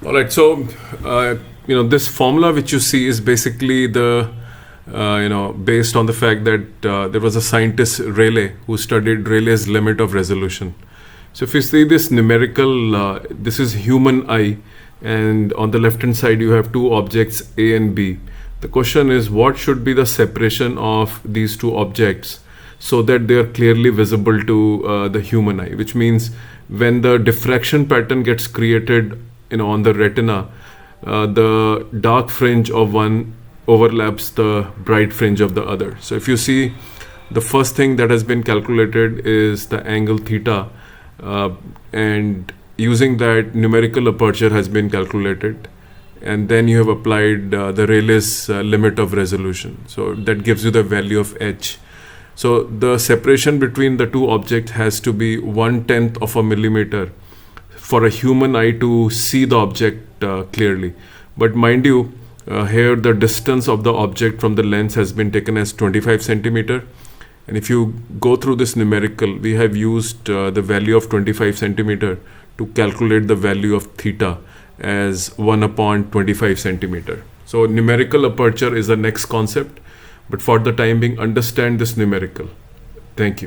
All right, so this formula which you see is basically the based on the fact that there was a scientist, Rayleigh, who studied Rayleigh's limit of resolution. So if you see this numerical, this is human eye, and on the left hand side you have two objects A and B. The question is, what should be the separation of these two objects so that they are clearly visible to the human eye, which means when the diffraction pattern gets created on the retina, the dark fringe of one overlaps the bright fringe of the other. So if you see, the first thing that has been calculated is the angle theta, and using that, numerical aperture has been calculated, and then you have applied the Rayleigh's limit of resolution. So that gives you the value of h. So the separation between the two objects has to be 1/10 of a millimeter for a human eye to see the object clearly. But mind you, here the distance of the object from the lens has been taken as 25 centimeter. And if you go through this numerical, we have used the value of 25 centimeter to calculate the value of theta as 1/25 centimeter. So numerical aperture is the next concept, but for the time being, understand this numerical. Thank you.